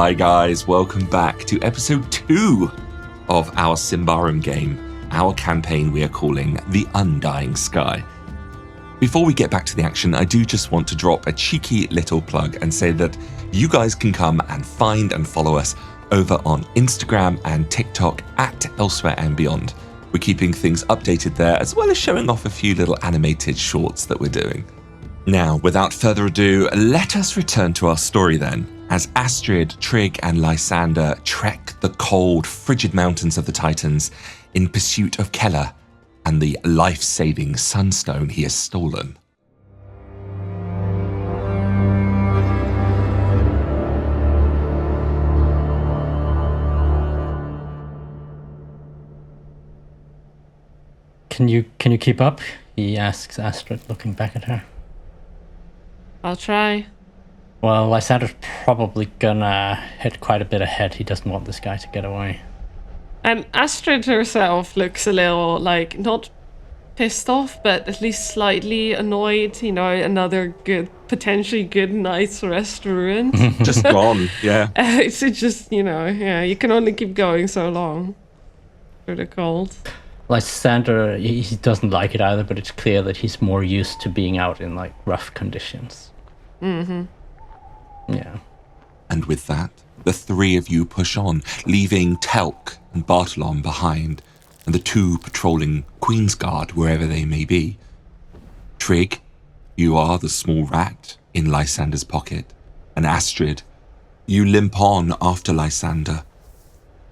Hi guys, welcome back to episode 2 of our Symbaroum game, our campaign we are calling The Undying Sky. Before we get back to the action, I do just want to drop a cheeky little plug and say that you guys can come and find and follow us over on Instagram and TikTok at Elsewhere and Beyond. We're keeping things updated there, as well as showing off a few little animated shorts that we're doing. Now, without further ado, let us return to our story then, as Astrid, Trygg and Lysander trek the cold, frigid mountains of the Titans in pursuit of Keller and the life-saving sunstone he has stolen. Can you keep up? He asks Astrid, looking back at her. I'll try. Well, Lysander's probably gonna head quite a bit ahead. He doesn't want this guy to get away. Astrid herself looks a little, not pissed off, but at least slightly annoyed. You know, another potentially good night's rest ruined. Just gone, yeah. It's just, you can only keep going so long through the cold. Lysander, he doesn't like it either, but it's clear that he's more used to being out in, rough conditions. Mm-hmm. Yeah. And with that, the three of you push on, leaving Telk and Bartolom behind, and the two patrolling Queensguard wherever they may be. Trygg, you are the small rat in Lysander's pocket, and Astrid, you limp on after Lysander,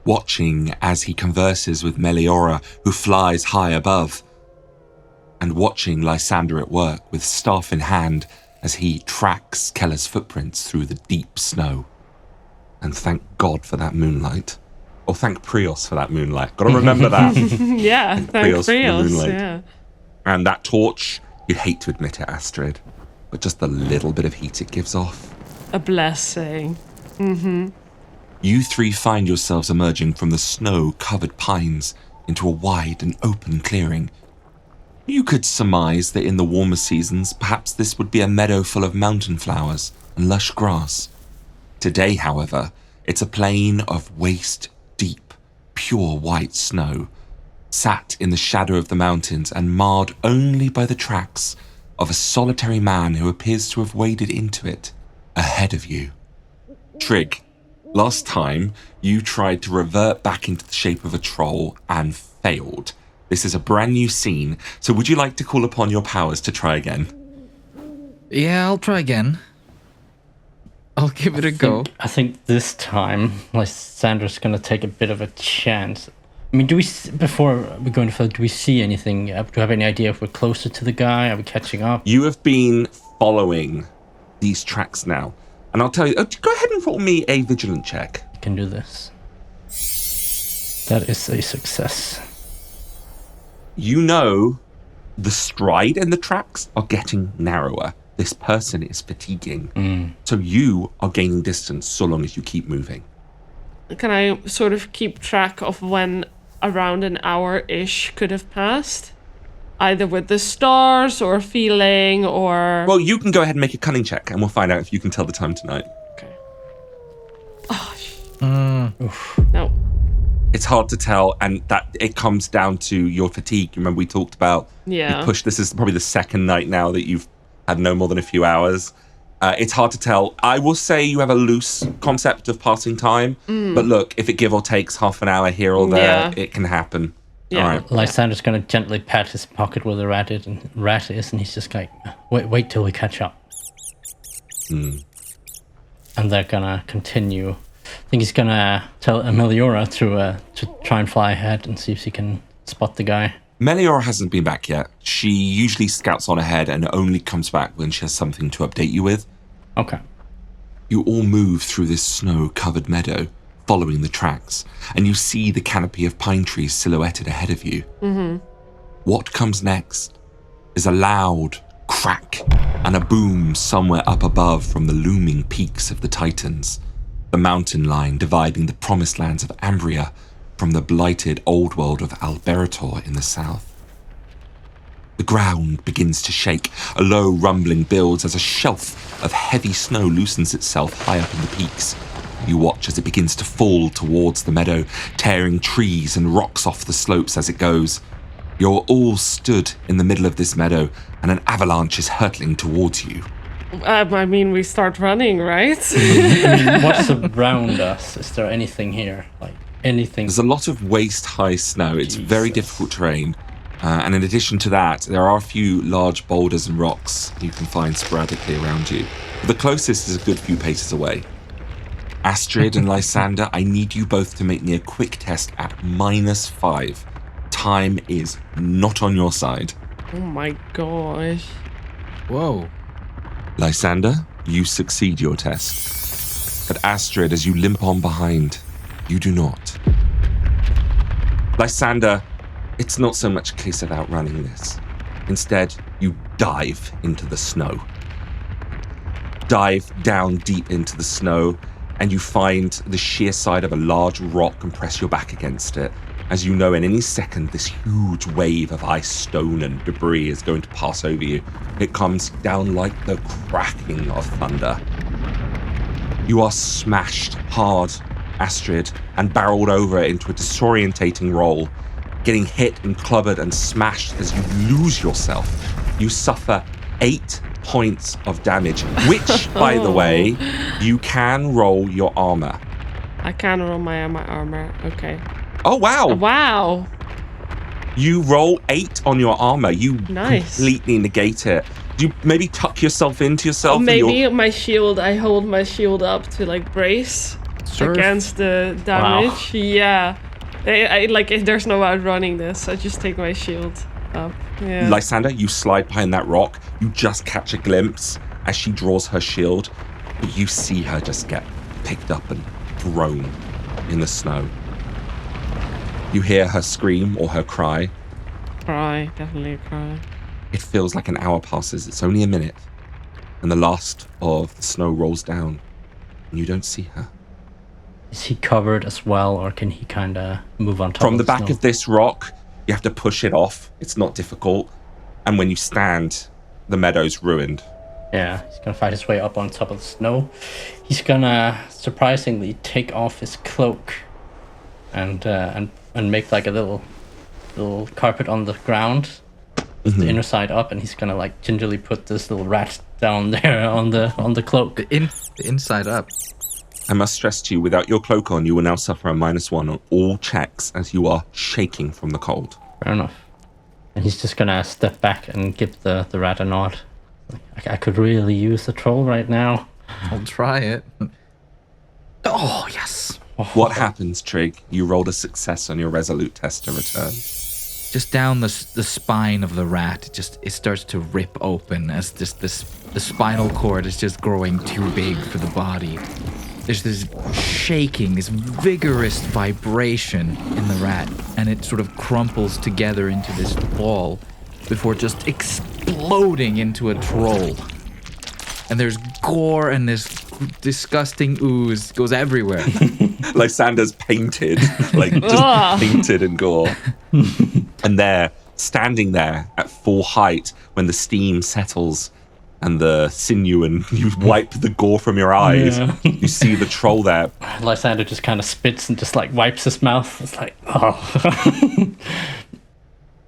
watching as he converses with Meliora, who flies high above, and watching Lysander at work with staff in hand as he tracks Keller's footprints through the deep snow. And thank God for that moonlight. Or thank Prios for that moonlight. Gotta remember that. Yeah, thank Prios for the moonlight. Yeah. And that torch, you hate to admit it, Astrid, but just the little bit of heat it gives off. A blessing. Mm-hmm. You three find yourselves emerging from the snow-covered pines into a wide and open clearing. You could surmise that in the warmer seasons, perhaps this would be a meadow full of mountain flowers and lush grass. Today, however, it's a plain of waist-deep, pure white snow, sat in the shadow of the mountains and marred only by the tracks of a solitary man who appears to have waded into it ahead of you. Trygg, last time you tried to revert back into the shape of a troll and failed. This is a brand new scene, so would you like to call upon your powers to try again? Yeah, I'll try again. I'll give it a go. I think this time Lysander's gonna take a bit of a chance. I mean, before we go into further, do we see anything? Do we have any idea if we're closer to the guy? Are we catching up? You have been following these tracks now. And I'll tell you, go ahead and roll me a vigilant check. I can do this. That is a success. You know the stride in the tracks are getting narrower. This person is fatiguing. So you are gaining distance so long as you keep moving. Can I sort of keep track of when around an hour-ish could have passed? Either with the stars or feeling or... Well, you can go ahead and make a cunning check and we'll find out if you can tell the time tonight. Okay. Oh, no. It's hard to tell, and that it comes down to your fatigue. Remember we talked about you push. This is probably the second night now that you've had no more than a few hours. It's hard to tell. I will say you have a loose concept of passing time, but look, if it give or takes half an hour here or there, it can happen. Yeah. All right. Lysander's going to gently pat his pocket where the rat is, and he's just like, wait till we catch up. And they're going to continue. I think he's going to tell Meliora to try and fly ahead and see if she can spot the guy. Meliora hasn't been back yet. She usually scouts on ahead and only comes back when she has something to update you with. Okay. You all move through this snow-covered meadow, following the tracks, and you see the canopy of pine trees silhouetted ahead of you. Mm-hmm. What comes next is a loud crack and a boom somewhere up above from the looming peaks of the Titans, the mountain line dividing the promised lands of Ambria from the blighted old world of Alberator in the south. The ground begins to shake. A low rumbling builds as a shelf of heavy snow loosens itself high up in the peaks. You watch as it begins to fall towards the meadow, tearing trees and rocks off the slopes as it goes. You're all stood in the middle of this meadow, and an avalanche is hurtling towards you. I mean, we start running, right? What's around us? Is there anything here? Like anything? There's a lot of waist-high snow. It's very difficult terrain. And in addition to that, there are a few large boulders and rocks you can find sporadically around you. The closest is a good few paces away. Astrid and Lysander, I need you both to make me a quick test at -5. Time is not on your side. Oh my gosh. Whoa. Lysander, you succeed your test. But Astrid, as you limp on behind, you do not. Lysander, it's not so much a case of outrunning this. Instead, you dive into the snow. Dive down deep into the snow, and you find the sheer side of a large rock and press your back against it. As you know, in any second, this huge wave of ice, stone, and debris is going to pass over you. It comes down like the cracking of thunder. You are smashed hard, Astrid, and barreled over into a disorientating roll, getting hit and clubbered and smashed as you lose yourself. You suffer 8 points of damage, which, by the way, you can roll your armor. I can roll my armor. Okay. Oh, wow. Wow. You roll 8 on your armor. You Nice. completely negate it. Do you maybe tuck yourself into yourself? and Maybe my shield, I hold my shield up to like brace Surf. against the damage. Yeah. I like, there's no outrunning this. I just take my shield up. Yeah. Lysander, you slide behind that rock. You just catch a glimpse as she draws her shield. But you see her just get picked up and thrown in the snow. You hear her scream or her cry. Cry, definitely a cry. It feels like an hour passes. It's only a minute. And the last of the snow rolls down. And you don't see her. Is he covered as well, or can he kind of move on top From of the back snow? of this rock, you have to push it off. It's not difficult. And when you stand, the meadow's ruined. Yeah, he's gonna fight his way up on top of the snow. He's gonna surprisingly take off his cloak and make like a little carpet on the ground, the inner side up, and he's gonna like gingerly put this little rat down there on the cloak. The inside up. I must stress to you, without your cloak on, you will now suffer a -1 on all checks as you are shaking from the cold. Fair enough. And he's just gonna step back and give the rat a nod. Like, I could really use the troll right now. I'll try it. Oh, yes. What happens, Trygg? You rolled a success on your resolute test to return. Just down the spine of the rat, it starts to rip open as the spinal cord is just growing too big for the body. There's this shaking, this vigorous vibration in the rat, and it sort of crumples together into this ball before just exploding into a troll. And there's gore, and this disgusting ooze goes everywhere. Lysander's painted, like just painted in gore. And they're standing there at full height when the steam settles and the sinew, and you wipe the gore from your eyes. Yeah. You see the troll there. Lysander just kind of spits and just like wipes his mouth. It's like, oh.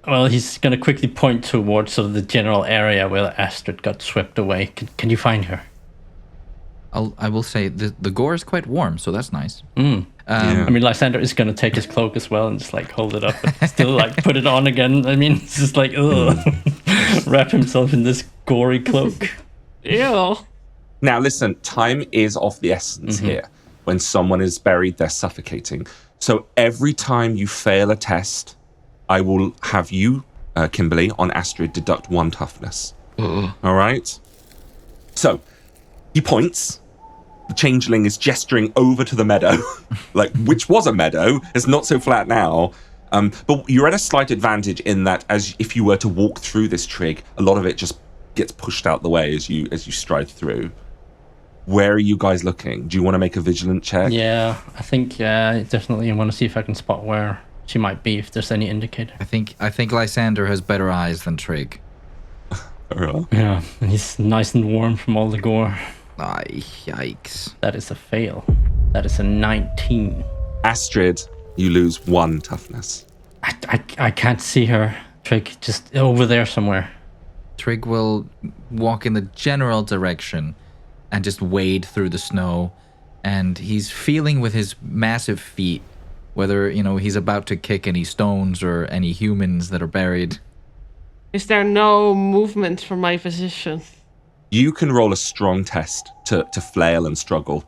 Well, he's going to quickly point towards sort of the general area where Astrid got swept away. Can you find her? I will say the gore is quite warm, so that's nice. Yeah. I mean, Lysander is going to take his cloak as well and just like hold it up and still like put it on again. I mean, it's just like, ugh. Wrap himself in this gory cloak. Ew. Now, listen, time is of the essence here. When someone is buried, they're suffocating. So every time you fail a test, I will have you, Kimberley, on Astrid deduct 1 toughness. All right? So he points. The changeling is gesturing over to the meadow, like, which was a meadow. It's not so flat now. But you're at a slight advantage in that, as if you were to walk through this Trygg, a lot of it just gets pushed out the way as you stride through. Where are you guys looking? Do you want to make a vigilant check? Yeah, I think definitely I want to see if I can spot where she might be, if there's any indicator. I think Lysander has better eyes than Trygg. Yeah, and he's nice and warm from all the gore. Ay, yikes. That is a fail. That is a 19. Astrid, you lose 1 toughness. I can't see her. Trygg, just over there somewhere. Trygg will walk in the general direction and just wade through the snow. And he's feeling with his massive feet whether, he's about to kick any stones or any humans that are buried. Is there no movement from my position? You can roll a strong test to flail and struggle.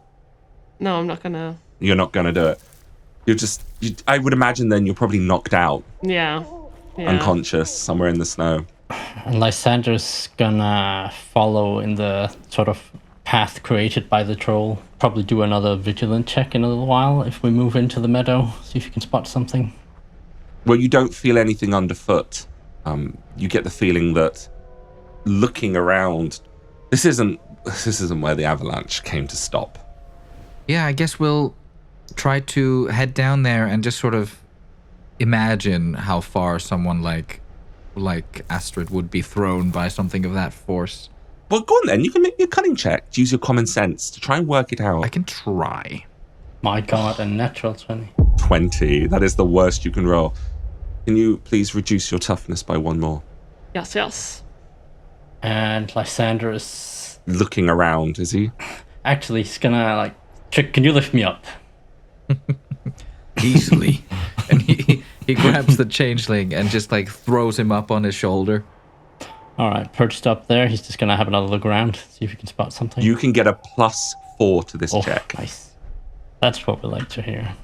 No, I'm not gonna. You're not going to do it. I would imagine then you're probably knocked out, Yeah. unconscious, somewhere in the snow. And Lysander's gonna follow in the sort of path created by the troll. Probably do another vigilant check in a little while if we move into the meadow. See if you can spot something. Well, you don't feel anything underfoot. You get the feeling that looking around, this isn't where the avalanche came to stop. Yeah, I guess we'll try to head down there and just sort of imagine how far someone like Astrid would be thrown by something of that force. Well, go on then. You can make your cunning check. Use your common sense to try and work it out. I can try. My god, a natural 20. 20. That is the worst you can roll. Can you please reduce your toughness by 1 more? Yes. And Lysander is... Looking around, is he? Actually, he's gonna Trygg, can you lift me up? Easily. And he grabs the changeling and just throws him up on his shoulder. Alright, perched up there, he's just gonna have another look around, see if he can spot something. You can get a +4 to this check. Nice. That's what we like to hear.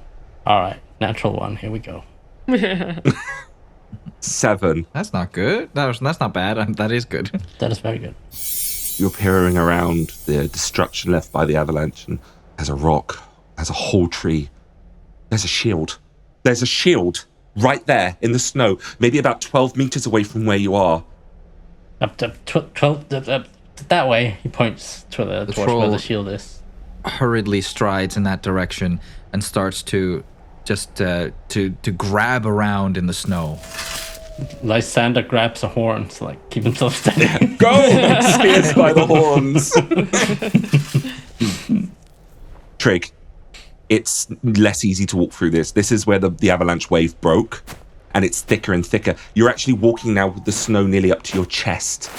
Alright, natural 1, here we go. 7. That's not good. That's not bad. That is good. That is very good. You're peering around the destruction left by the avalanche, and there's a rock, there's a whole tree, there's a shield. There's a shield right there in the snow, maybe about 12 meters away from where you are. Up to 12, that way, he points towards where the shield is. Hurriedly strides in that direction and starts to just to grab around in the snow. Lysander grabs a horn to keep himself steady. Go! Spears by the horns. Trygg, it's less easy to walk through this. This is where the avalanche wave broke, and it's thicker and thicker. You're actually walking now with the snow nearly up to your chest.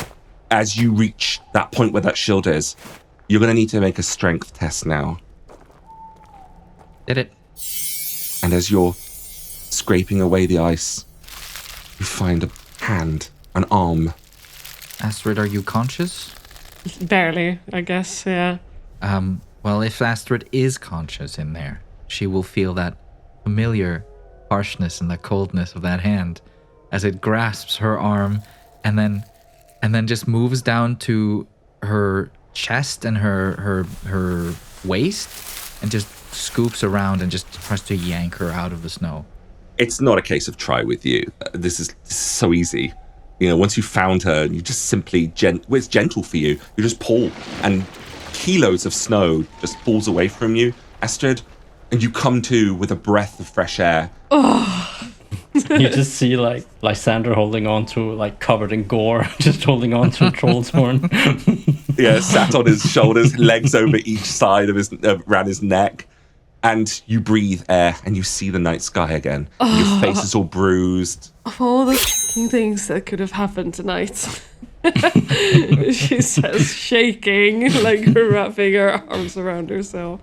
As you reach that point where that shield is, you're going to need to make a strength test now. Did it? And as you're scraping away the ice, you find a hand, an arm. Astrid, are you conscious? Barely, I guess, yeah. Well, if Astrid is conscious in there, she will feel that familiar harshness and the coldness of that hand as it grasps her arm and then just moves down to her chest and her waist and just scoops around and just tries to yank her out of the snow. It's not a case of try with you. This is so easy. Once you found her, you just simply it's gentle for you. You just pull, and kilos of snow just falls away from you, Astrid, and you come to with a breath of fresh air. You just see Lysander holding on to covered in gore, just holding on to a troll's horn. Yeah, sat on his shoulders, legs over each side of around his neck. And you breathe air and you see the night sky again. Your face is all bruised. Of all the fucking things that could have happened tonight, she says, shaking, wrapping her arms around herself.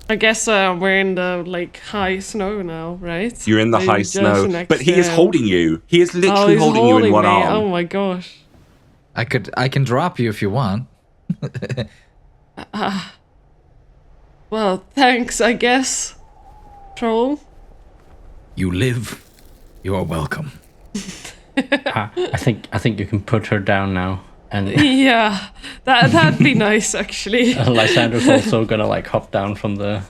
I guess we're in the high snow now, right? You're in the high snow, but he is holding you. He is literally holding you in one arm. Oh my gosh! I can drop you if you want. Well, thanks, I guess. Troll. You live. You are welcome. I think you can put her down now. And yeah, that'd be nice, actually. Lysander's also gonna hop down from the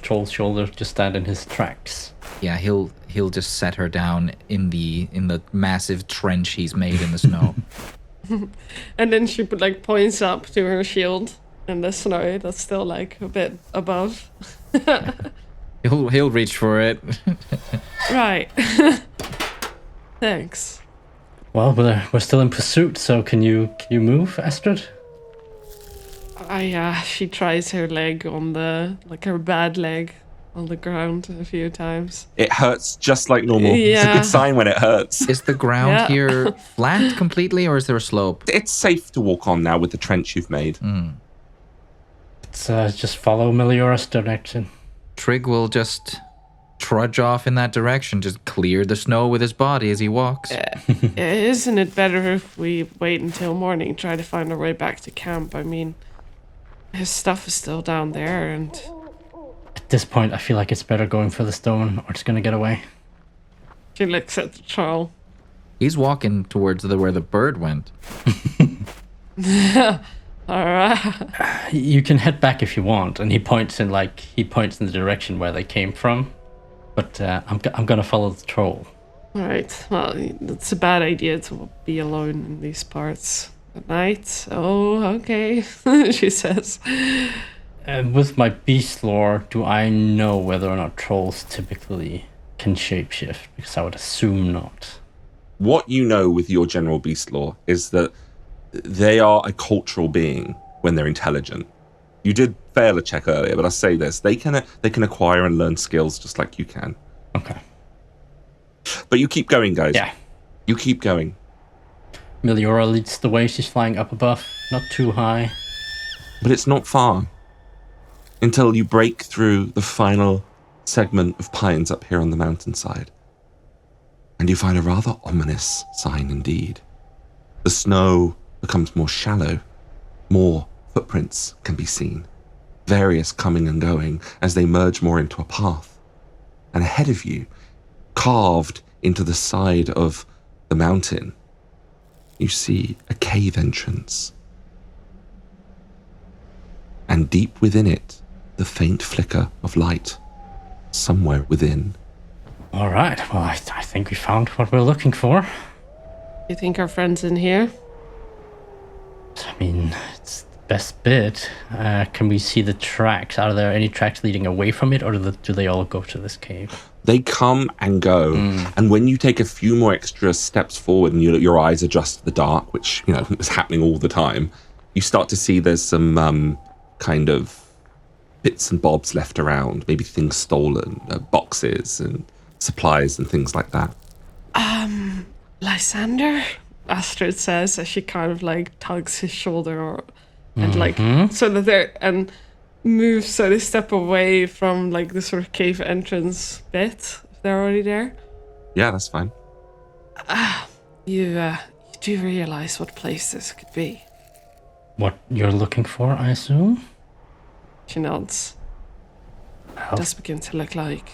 troll's shoulder, just stand in his tracks. Yeah, he'll just set her down in the massive trench he's made in the snow. And then she points up to her shield in the snow that's still a bit above. He'll reach for it. Right. Thanks. Well, we're still in pursuit, so can you move, Astrid? She tries her leg on her bad leg on the ground a few times. It hurts just like normal. It's a Yeah. good sign when it hurts. Is the ground Yeah. here flat completely, or is there a slope? It's safe to walk on now with the trench you've made. Let's just follow Melioras' direction. Trygg will just trudge off in that direction, just clear the snow with his body as he walks. Isn't it better if we wait until morning, try to find our way back to camp? I mean, his stuff is still down there, and At this point, I feel like it's better going for the stone, or it's gonna get away. she looks at the troll. He's walking towards where the bird went. All right. You can head back if you want, and he points in the direction where they came from. But I'm gonna follow the troll. All right. Well, it's a bad idea to be alone in these parts at night. Oh, okay, she says. With my beast lore, do I know whether or not trolls typically can shapeshift? Because I would assume not. What you know with your general beast lore is that they are a cultural being when they're intelligent. You did fail a check earlier, but I say this: they can acquire and learn skills just like you can. Okay. But you keep going, guys. Yeah. You keep going. Meliora leads the way. She's flying up above, not too high. But it's not far until you break through the final segment of pines up here on the mountainside. And you find a rather ominous sign indeed. The snow becomes more shallow. More footprints can be seen, various coming and going as they merge more into a path. And ahead of you, carved into the side of the mountain, you see a cave entrance. And deep within it, the faint flicker of light somewhere within. All right. Well, I think we found what we're looking for. You think our friend's in here? I mean, it's the best bit. Can we see the tracks? Are there any tracks leading away from it, or do they all go to this cave? They come and go, and when you take a few more extra steps forward and your eyes adjust to the dark, which, is happening all the time, you start to see there's some kind of bits and bobs left around, maybe things stolen, boxes and supplies and things like that. Lysander? Astrid says as she kind of tugs his shoulder so that and moves so they step away from the sort of cave entrance bit if they're already there. Yeah, that's fine. You do realize what place this could be? What you're looking for, I assume? She nods. Well, Does begin to look like.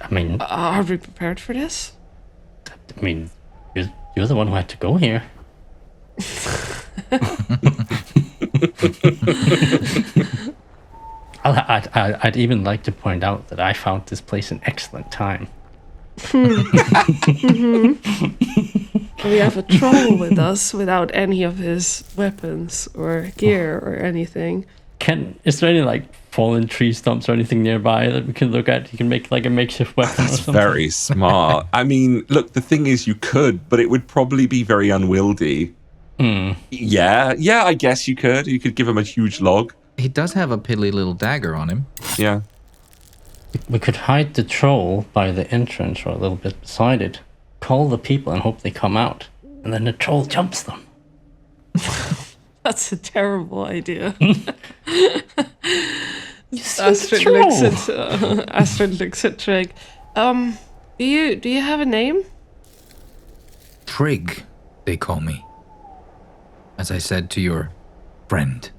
I mean, Are we prepared for this? You're the one who had to go here. I'd even like to point out that I found this place in excellent time. We have a troll with us without any of his weapons or gear or anything. Is there any fallen tree stumps or anything nearby that we can look at? You can make a makeshift weapon or That's something. very smart. I mean, look, the thing is you could, but it would probably be very unwieldy. Yeah, I guess you could. You could give him a huge log. He does have a piddly little dagger on him. Yeah. We could hide the troll by the entrance or a little bit beside it, call the people and hope they come out, and then the troll jumps them. That's a terrible idea. Astrid Astrid looks at Trygg. Do you have a name? Trygg, they call me. As I said to your friend.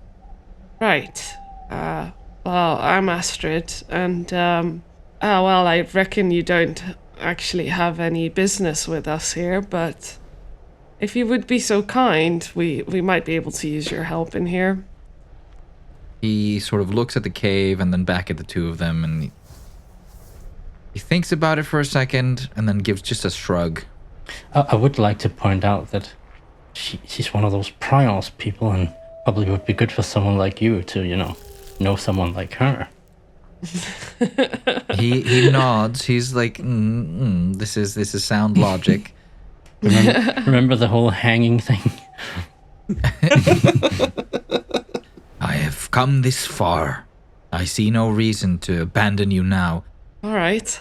Right. Well, I'm Astrid, and I reckon you don't actually have any business with us here, but if you would be so kind, we might be able to use your help in here. He sort of looks at the cave and then back at the two of them, and he thinks about it for a second and then gives just a shrug. I would like to point out that she's one of those primal people, and probably would be good for someone like you to, know someone like her. He nods. He's like, this is sound logic. Remember the whole hanging thing? I have come this far. I see no reason to abandon you now. All right.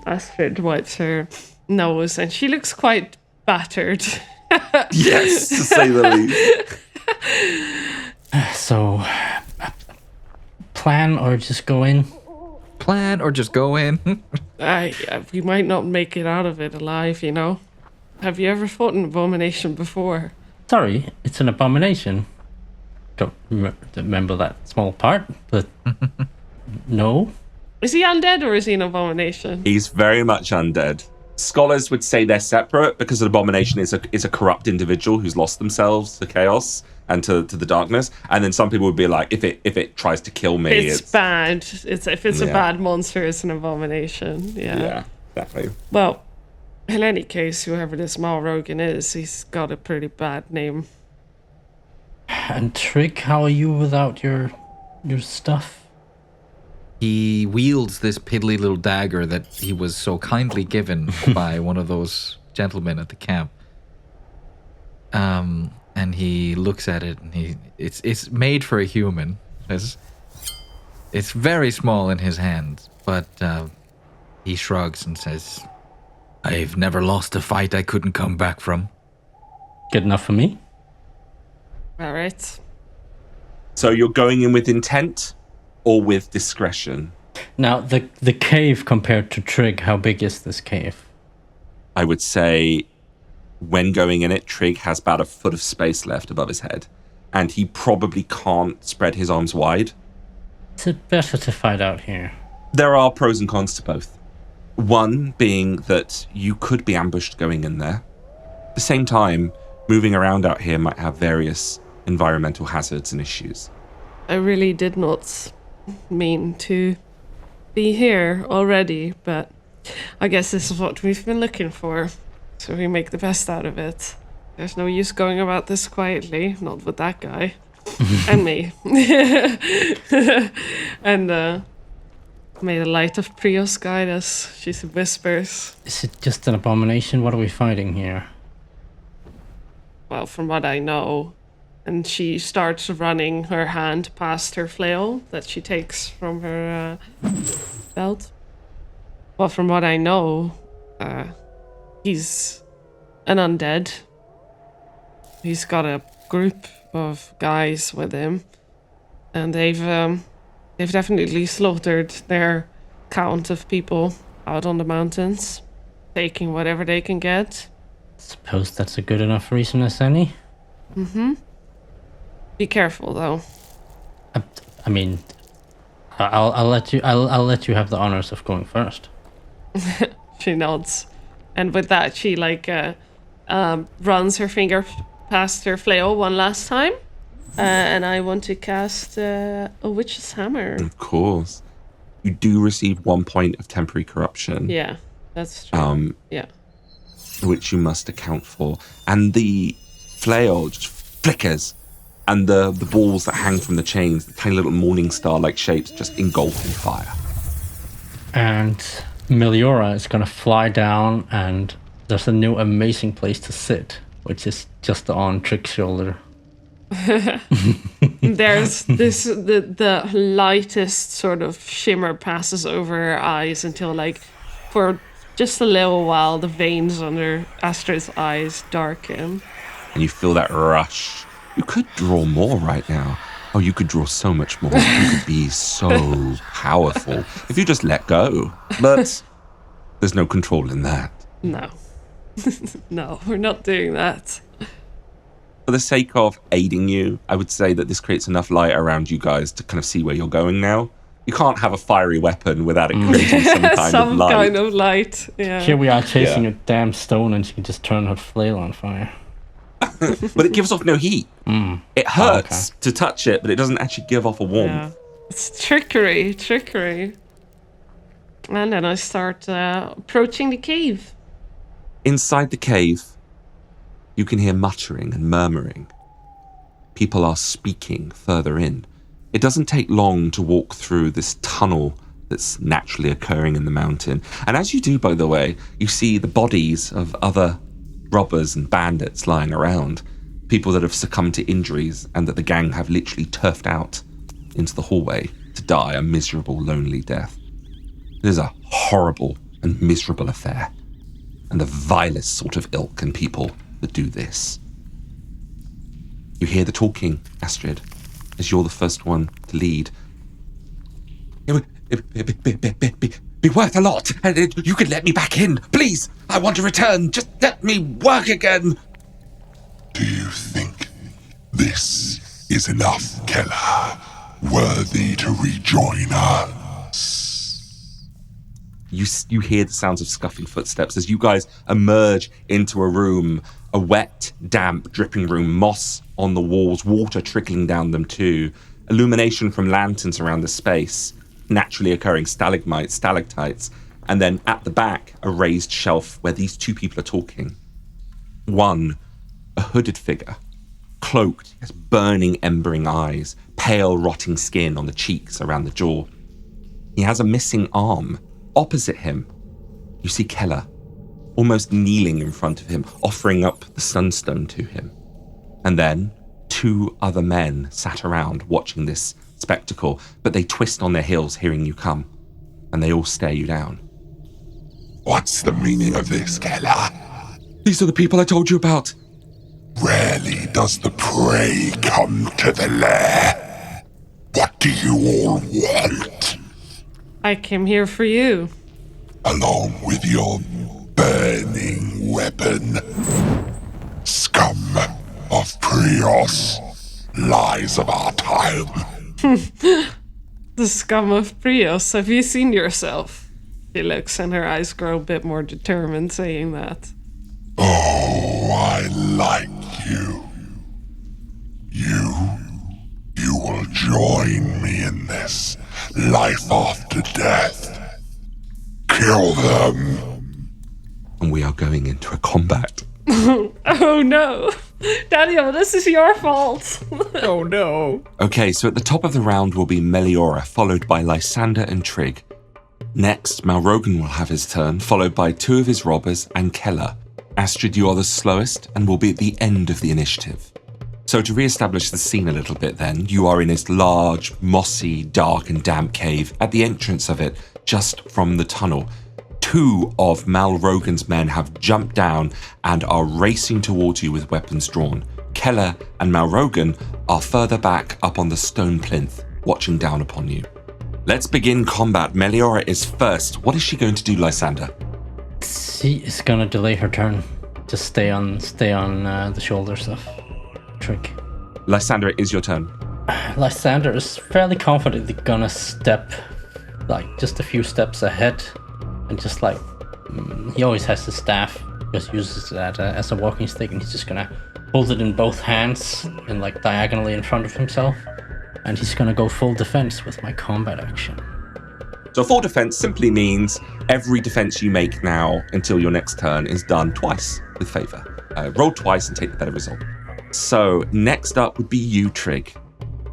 Astrid wipes her nose, and she looks quite battered. Yes, to say the least. So, plan or just go in? Plan or just go in? We might not make it out of it alive, you know? Have you ever fought an abomination before? Sorry, it's an abomination. Don't remember that small part, but no. Is he undead or is he an abomination? He's very much undead. Scholars would say they're separate because an abomination is a corrupt individual who's lost themselves to chaos and to the darkness. And then some people would be like, if it tries to kill me, it's bad. If it's a bad monster, it's an abomination. Yeah, exactly. Well, in any case, whoever this Mal Rogan is, he's got a pretty bad name. And Trygg, how are you without your stuff? He wields this piddly little dagger that he was so kindly given by one of those gentlemen at the camp. And he looks at it, and it's made for a human. It's very small in his hand, but he shrugs and says, "I've never lost a fight I couldn't come back from." Good enough for me. All right. So you're going in with intent or with discretion? Now, the cave compared to Trygg, how big is this cave? I would say when going in it, Trygg has about a foot of space left above his head, and he probably can't spread his arms wide. Is it better to fight out here? There are pros and cons to both. One being that you could be ambushed going in there. At the same time, moving around out here might have various environmental hazards and issues. I really did not mean to be here already, but I guess this is what we've been looking for. So we make the best out of it. There's no use going about this quietly, not with that guy. And me. And may the light of Prios guide us, she whispers. Is it just an abomination? What are we fighting here? Well, from what I know. And she starts running her hand past her flail that she takes from her belt. Well, from what I know, he's an undead. He's got a group of guys with him, and they've definitely slaughtered their count of people out on the mountains, taking whatever they can get. Suppose that's a good enough reason as any. Mm-hmm. Be careful, though. I mean, I'll let you. I'll let you have the honors of going first. She nods, and with that, she runs her finger past her flail one last time. And I want to cast a witch's hammer. Of course, you do receive 1 point of temporary corruption. Yeah, that's true. Yeah, which you must account for, and the flail just flickers. And the balls that hang from the chains, the tiny little morning star-like shapes, just engulfed in fire. And Meliora is going to fly down, and there's a new amazing place to sit, which is just on Trygg's shoulder. There's the lightest sort of shimmer passes over her eyes until, like, for just a little while, the veins under Astrid's eyes darken. And you feel that rush. You could draw more right now. Oh, you could draw so much more. You could be so powerful if you just let go. But there's no control in that. No. No, we're not doing that. For the sake of aiding you, I would say that this creates enough light around you guys to kind of see where you're going now. You can't have a fiery weapon without it creating some kind of light. Some kind of light, yeah. Here we are chasing a damn stone, and she can just turn her flail on fire. But it gives off no heat. It hurts to touch it, but it doesn't actually give off a warmth. Yeah. It's trickery. And then I start approaching the cave. Inside the cave, you can hear muttering and murmuring. People are speaking further in. It doesn't take long to walk through this tunnel that's naturally occurring in the mountain. And as you do, by the way, you see the bodies of other robbers and bandits lying around. People that have succumbed to injuries and that the gang have literally turfed out into the hallway to die a miserable, lonely death. It is a horrible and miserable affair, and the vilest sort of ilk and people that do this. You hear the talking, Astrid, as you're the first one to lead. It would be worth a lot. You could let me back in. Please, I want to return. Just let me work again. Do you think this is enough, Keller? Worthy to rejoin us? You hear the sounds of scuffing footsteps as you guys emerge into a room, a wet, damp, dripping room, moss on the walls, water trickling down them too, illumination from lanterns around the space, naturally occurring stalagmites, stalactites, and then at the back, a raised shelf where these two people are talking. One, a hooded figure, cloaked, has burning, embering eyes, pale, rotting skin on the cheeks around the jaw. He has a missing arm. Opposite him, you see Keller, almost kneeling in front of him, offering up the sunstone to him. And then, two other men sat around watching this spectacle, but they twist on their heels hearing you come, and they all stare you down. What's the meaning of this, Keller? These are the people I told you about. Rarely does the prey come to the lair. What do you all want? I came here for you. Along with your burning weapon. Scum of Prios, lies of our time. The scum of Prios, have you seen yourself? She looks and her eyes grow a bit more determined saying that. Oh, I like you. You will join me in this life after death. Kill them. And we are going into a combat. Oh no! Daniel, this is your fault! Oh no. Okay, so at the top of the round will be Meliora, followed by Lysander and Trygg. Next, Malrogan will have his turn, followed by two of his robbers and Keller. Astrid, you are the slowest and will be at the end of the initiative. So to re-establish the scene a little bit then, you are in this large, mossy, dark and damp cave at the entrance of it, just from the tunnel. Two of Malrogan's men have jumped down and are racing towards you with weapons drawn. Keller and Malrogan are further back up on the stone plinth, watching down upon you. Let's begin combat. Meliora is first. What is she going to do, Lysander? She is gonna delay her turn. Just stay on the shoulder stuff. Trygg. Lysander, it is your turn. Lysander is fairly confidently gonna step like just a few steps ahead and just like he always has his staff, just uses that as a walking stick, and he's just gonna hold it in both hands and like diagonally in front of himself, and he's gonna go full defense with my combat action. So full defense simply means every defense you make now until your next turn is done twice with favor. Roll twice and take the better result. So next up would be you, Trygg.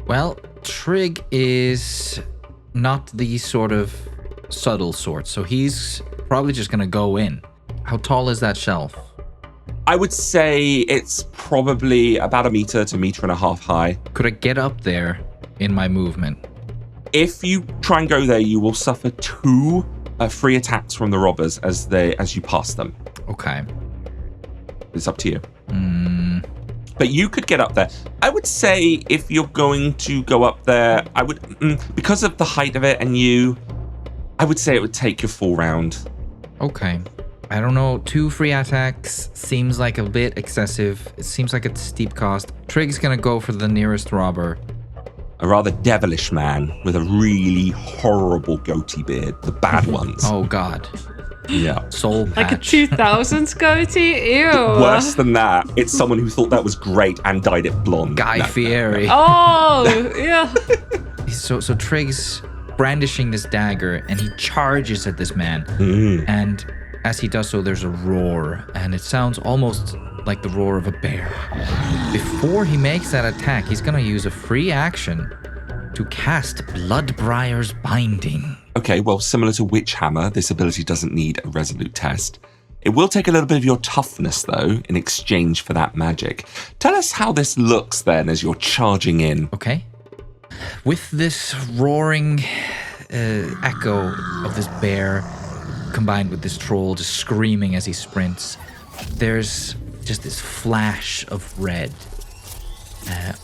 Well, Trygg is not the sort of subtle sort, so he's probably just gonna go in. How tall is that shelf? I would say it's probably about 1 meter to 1.5 meters high. Could I get up there in my movement? If you try and go there, you will suffer 2 free attacks from the robbers as you pass them. Okay. It's up to you. But you could get up there. I would say if you're going to go up there, I would, because of the height of it and I would say it would take your full round. Okay. I don't know. 2 free attacks seems like a bit excessive. It seems like a steep cost. Trygg's gonna go for the nearest robber. A rather devilish man with a really horrible goatee beard, the bad ones. Oh God. Yeah. Soul patch. Like a 2000s goatee? Ew. Worse than that, it's someone who thought that was great and dyed it blonde. Guy Fieri. Oh, yeah. So Trygg's brandishing this dagger and he charges at this man. And as he does so, there's a roar, and it sounds almost like the roar of a bear. Before he makes that attack, he's gonna use a free action to cast Bloodbrier's Binding. Okay, well, similar to Witch Hammer, this ability doesn't need a resolute test. It will take a little bit of your toughness, though, in exchange for that magic. Tell us how this looks, then, as you're charging in. Okay. With this roaring echo of this bear, combined with this troll just screaming as he sprints, there's just this flash of red.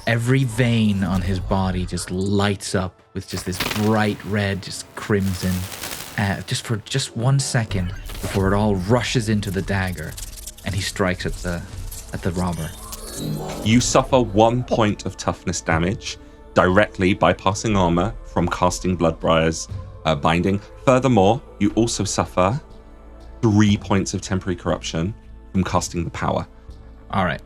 Every vein on his body just lights up with just this bright red, just crimson, just for 1 second before it all rushes into the dagger, and he strikes at the robber. You suffer 1 point of toughness damage, directly bypassing armor from casting Bloodbriar's binding. Furthermore, you also suffer 3 points of temporary corruption from casting the power. All right.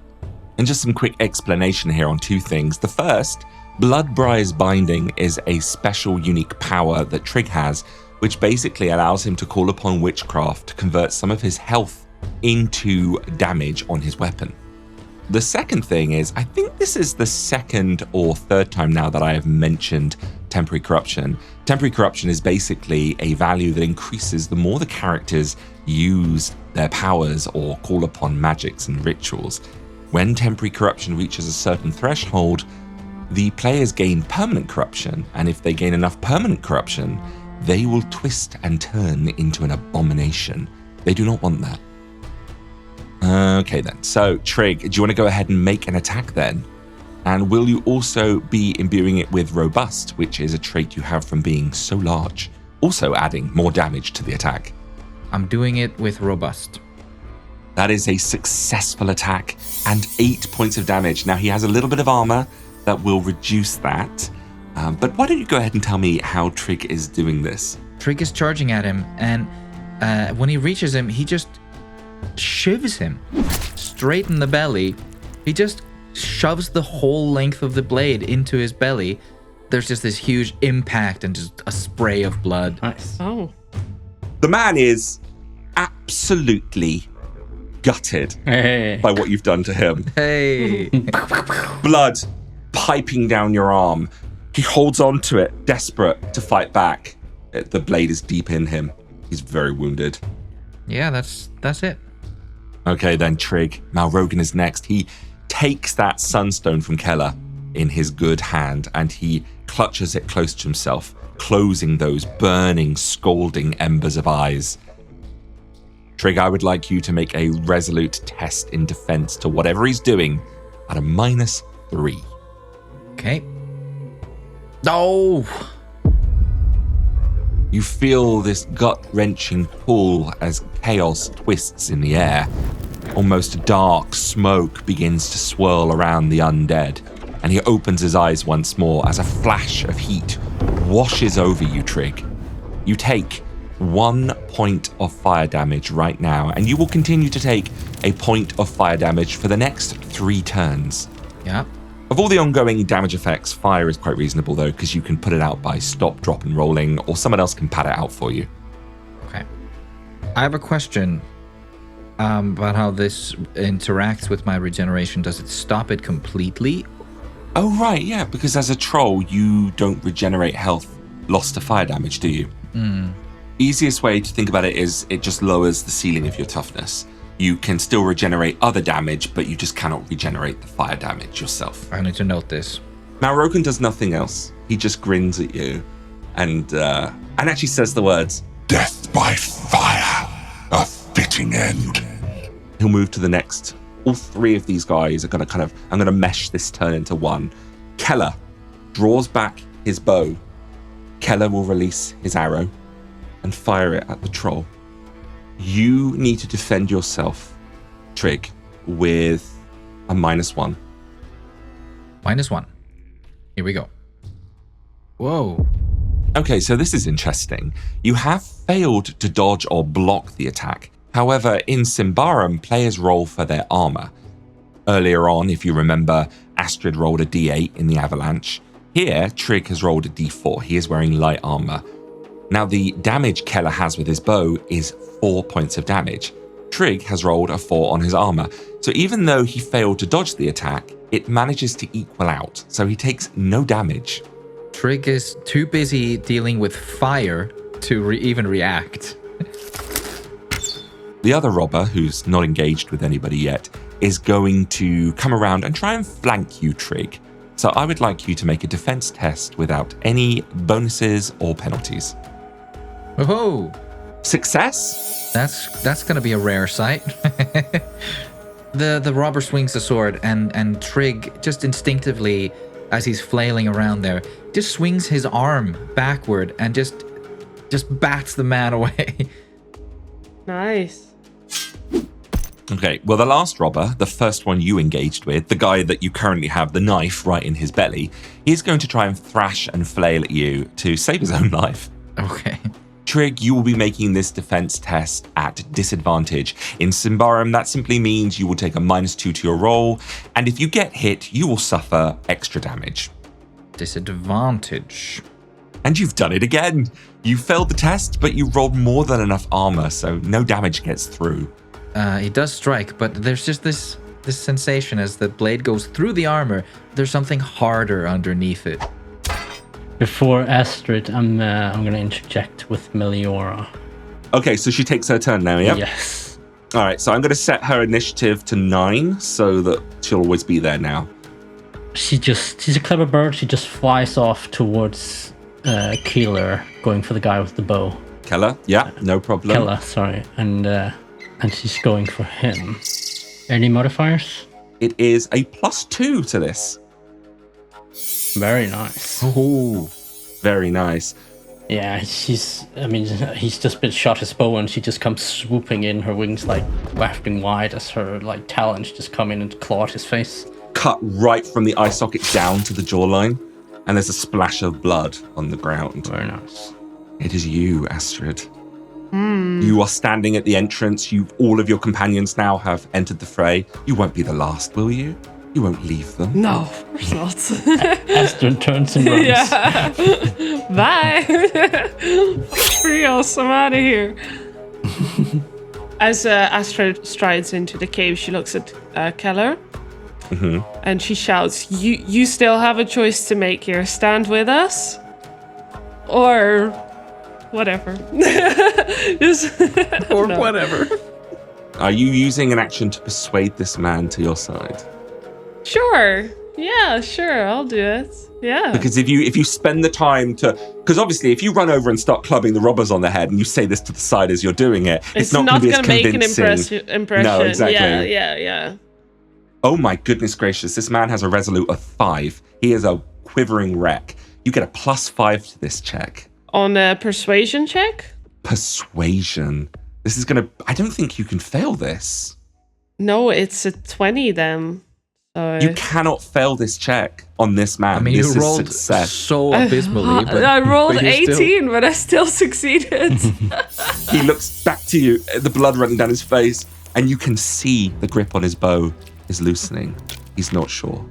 And just some quick explanation here on 2 things. The first, Bloodbriar's binding is a special unique power that Trygg has, which basically allows him to call upon witchcraft to convert some of his health into damage on his weapon. The second thing is, I think this is the second or third time now that I have mentioned temporary corruption. Temporary corruption is basically a value that increases the more the characters use their powers or call upon magics and rituals. When temporary corruption reaches a certain threshold, the players gain permanent corruption, and if they gain enough permanent corruption, they will twist and turn into an abomination. They do not want that. Okay then, so Trygg, do you want to go ahead and make an attack then? And will you also be imbuing it with Robust, which is a trait you have from being so large, also adding more damage to the attack? I'm doing it with Robust. That is a successful attack and 8 points of damage. Now he has a little bit of armor that will reduce that, but why don't you go ahead and tell me how Trygg is doing this? Trygg is charging at him, and when he reaches him, he just shivs him straight in the belly. He just shoves the whole length of the blade into his belly. There's just this huge impact and just a spray of blood. Nice. Oh. The man is absolutely gutted Hey. by what you've done to him. Hey. Blood piping down your arm. He holds on to it, desperate to fight back. The blade is deep in him. He's very wounded. Yeah, that's it. Okay, then Trygg. Malrogan is next. He takes that sunstone from Keller in his good hand and he clutches it close to himself, closing those burning, scalding embers of eyes. Trygg, I would like you to make a resolute test in defense to whatever he's doing at a -3. Okay. Oh! You feel this gut-wrenching pull as chaos twists in the air. Almost dark smoke begins to swirl around the undead, and he opens his eyes once more as a flash of heat washes over you, Trygg. You take 1 point of fire damage right now, and you will continue to take a point of fire damage for the next 3 turns. Yeah. Of all the ongoing damage effects, fire is quite reasonable though, because you can put it out by stop, drop, and rolling, or someone else can pad it out for you. Okay. I have a question about how this interacts with my regeneration. Does it stop it completely? Oh, right, yeah, because as a troll, you don't regenerate health lost to fire damage, do you? Easiest way to think about it is it just lowers the ceiling of your toughness. You can still regenerate other damage, but you just cannot regenerate the fire damage yourself. I need to note this. Malrogan does nothing else. He just grins at you and actually says the words, Death by fire, a fitting end. He'll move to the next. All 3 of these guys are going to I'm going to mesh this turn into one. Keller draws back his bow. Keller will release his arrow and fire it at the troll. You need to defend yourself, Trygg, with a -1. -1. Here we go. Whoa. Okay, so this is interesting. You have failed to dodge or block the attack. However, in Symbaroum, players roll for their armor. Earlier on, if you remember, Astrid rolled a D8 in the avalanche. Here, Trygg has rolled a D4. He is wearing light armor. Now, the damage Keller has with his bow is 4 points of damage. Trygg has rolled a 4 on his armor. So even though he failed to dodge the attack, it manages to equal out. So he takes no damage. Trygg is too busy dealing with fire to even react. The other robber, who's not engaged with anybody yet, is going to come around and try and flank you, Trygg. So I would like you to make a defense test without any bonuses or penalties. Oh, Success? that's gonna be a rare sight. The robber swings the sword, and Trygg just instinctively, as he's flailing around there, just swings his arm backward and just bats the man away. Nice. Okay, well, the last robber, the first one you engaged with, the guy that you currently have the knife right in his belly, he's going to try and thrash and flail at you to save his own life. Okay. Trygg, you will be making this defense test at disadvantage. In Symbaroum, that simply means you will take a -2 to your roll, and if you get hit, you will suffer extra damage. Disadvantage. And you've done it again. You failed the test, but you rolled more than enough armor, so no damage gets through. He does strike, but there's just this sensation as the blade goes through the armor, there's something harder underneath it. Before Astrid, I'm gonna interject with Meliora. Okay, so she takes her turn now, yeah? Yes. All right, so I'm going to set her initiative to 9 so that she'll always be there now. She's a clever bird. She just flies off towards Keller, going for the guy with the bow. Keller, yeah, no problem. Keller, sorry, and she's going for him. Any modifiers? It is a +2 to this. Very nice. Oh, very nice. Yeah, he's just been shot his bow, and she just comes swooping in, her wings like wafting wide as her like talons just come in and claw at his face. Cut right from the eye socket down to the jawline, and there's a splash of blood on the ground. Very nice. It is you, Astrid. You are standing at the entrance. All of your companions now have entered the fray. You won't be the last, will you? You won't leave them. No, of course not. Astrid turns and runs. Yeah. Bye. Frios, I'm out of here. As Astrid strides into the cave, she looks at Keller. And she shouts, you still have a choice to make here. Stand with us. Or whatever. Whatever. Are you using an action to persuade this man to your side? Sure. Yeah, sure. I'll do it. Yeah. Because if you spend the time to... Because obviously, if you run over and start clubbing the robbers on the head and you say this to the side as you're doing it, it's not going to be as convincing. Make an impression. No, exactly. Yeah. Oh my goodness gracious, this man has a resolute of 5. He is a quivering wreck. You get a +5 to this check. On a persuasion check? Persuasion. This is going to... I don't think you can fail this. No, it's a 20 then. So you cannot fail this check on this man. I mean, this you is rolled success. so abysmally. But, I rolled but 18, but I still succeeded. He looks back to you, the blood running down his face, and you can see the grip on his bow is loosening. He's not sure.